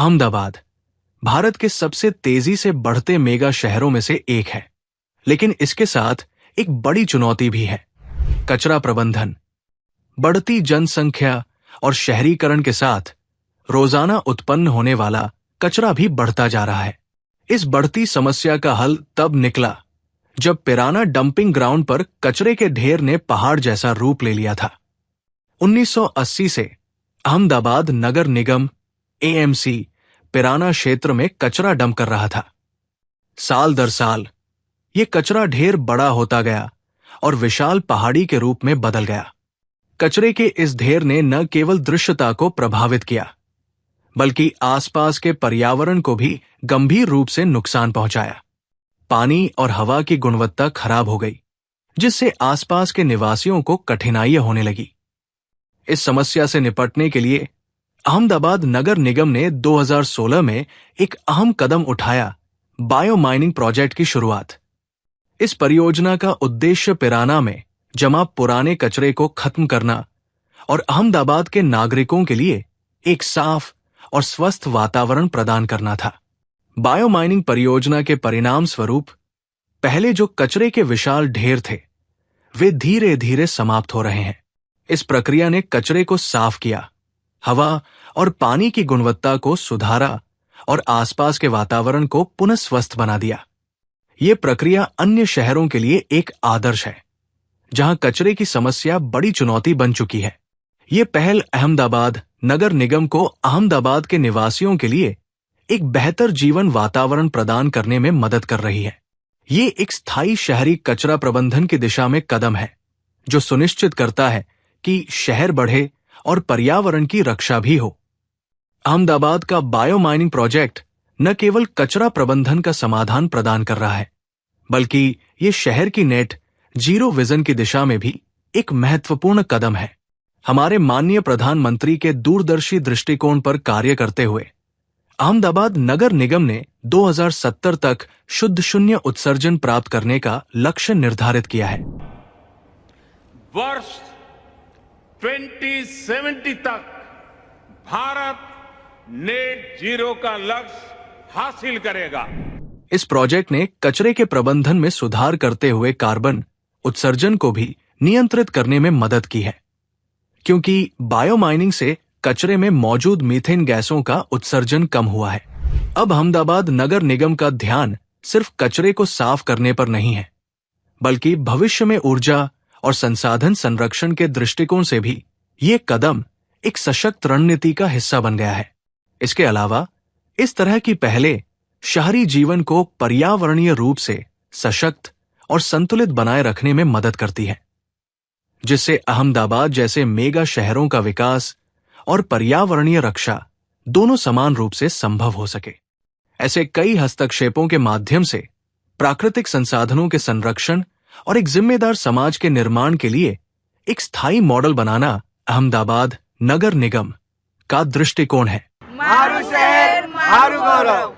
अहमदाबाद भारत के सबसे तेजी से बढ़ते मेगा शहरों में से एक है, लेकिन इसके साथ एक बड़ी चुनौती भी है, कचरा प्रबंधन। बढ़ती जनसंख्या और शहरीकरण के साथ रोजाना उत्पन्न होने वाला कचरा भी बढ़ता जा रहा है। इस बढ़ती समस्या का हल तब निकला जब पिराना डंपिंग ग्राउंड पर कचरे के ढेर ने पहाड़ जैसा रूप ले लिया था। 1980 से अहमदाबाद नगर निगम एएमसी पिराना क्षेत्र में कचरा डंप कर रहा था। साल दर साल ये कचरा ढेर बड़ा होता गया और विशाल पहाड़ी के रूप में बदल गया। कचरे के इस ढेर ने न केवल दृश्यता को प्रभावित किया, बल्कि आसपास के पर्यावरण को भी गंभीर रूप से नुकसान पहुंचाया। पानी और हवा की गुणवत्ता खराब हो गई, जिससे आसपास के निवासियों को कठिनाइयां होने लगी। इस समस्या से निपटने के लिए अहमदाबाद नगर निगम ने 2016 में एक अहम कदम उठाया, बायोमाइनिंग प्रोजेक्ट की शुरुआत। इस परियोजना का उद्देश्य पिराना में जमा पुराने कचरे को खत्म करना और अहमदाबाद के नागरिकों के लिए एक साफ और स्वस्थ वातावरण प्रदान करना था। बायोमाइनिंग परियोजना के परिणाम स्वरूप पहले जो कचरे के विशाल ढेर थे, वे धीरे धीरे समाप्त हो रहे हैं। इस प्रक्रिया ने कचरे को साफ किया, हवा और पानी की गुणवत्ता को सुधारा और आसपास के वातावरण को पुनः स्वस्थ बना दिया। ये प्रक्रिया अन्य शहरों के लिए एक आदर्श है, जहां कचरे की समस्या बड़ी चुनौती बन चुकी है। ये पहल अहमदाबाद नगर निगम को अहमदाबाद के निवासियों के लिए एक बेहतर जीवन वातावरण प्रदान करने में मदद कर रही है। ये एक स्थायी शहरी कचरा प्रबंधन की दिशा में कदम है, जो सुनिश्चित करता है कि शहर बढ़े और पर्यावरण की रक्षा भी हो। अहमदाबाद का बायोमाइनिंग प्रोजेक्ट न केवल कचरा प्रबंधन का समाधान प्रदान कर रहा है, बल्कि ये शहर की नेट जीरो विजन की दिशा में भी एक महत्वपूर्ण कदम है। हमारे माननीय प्रधानमंत्री के दूरदर्शी दृष्टिकोण पर कार्य करते हुए अहमदाबाद नगर निगम ने 2070 तक शुद्ध शून्य उत्सर्जन प्राप्त करने का लक्ष्य निर्धारित किया है। वर्ष 2070 तक भारत नेट जीरो का लक्ष्य हासिल करेगा। इस प्रोजेक्ट ने कचरे के प्रबंधन में सुधार करते हुए कार्बन उत्सर्जन को भी नियंत्रित करने में मदद की है, क्योंकि बायोमाइनिंग से कचरे में मौजूद मीथेन गैसों का उत्सर्जन कम हुआ है। अब अहमदाबाद नगर निगम का ध्यान सिर्फ कचरे को साफ करने पर नहीं है, बल्कि भविष्य में ऊर्जा और संसाधन संरक्षण के दृष्टिकोण से भी ये कदम एक सशक्त रणनीति का हिस्सा बन गया है। इसके अलावा इस तरह की पहलें शहरी जीवन को पर्यावरणीय रूप से सशक्त और संतुलित बनाए रखने में मदद करती है, जिससे अहमदाबाद जैसे मेगा शहरों का विकास और पर्यावरणीय रक्षा दोनों समान रूप से संभव हो सके। ऐसे कई हस्तक्षेपों के माध्यम से प्राकृतिक संसाधनों के संरक्षण और एक जिम्मेदार समाज के निर्माण के लिए एक स्थायी मॉडल बनाना अहमदाबाद नगर निगम का दृष्टिकोण है। मारू शहर मारू गौरव।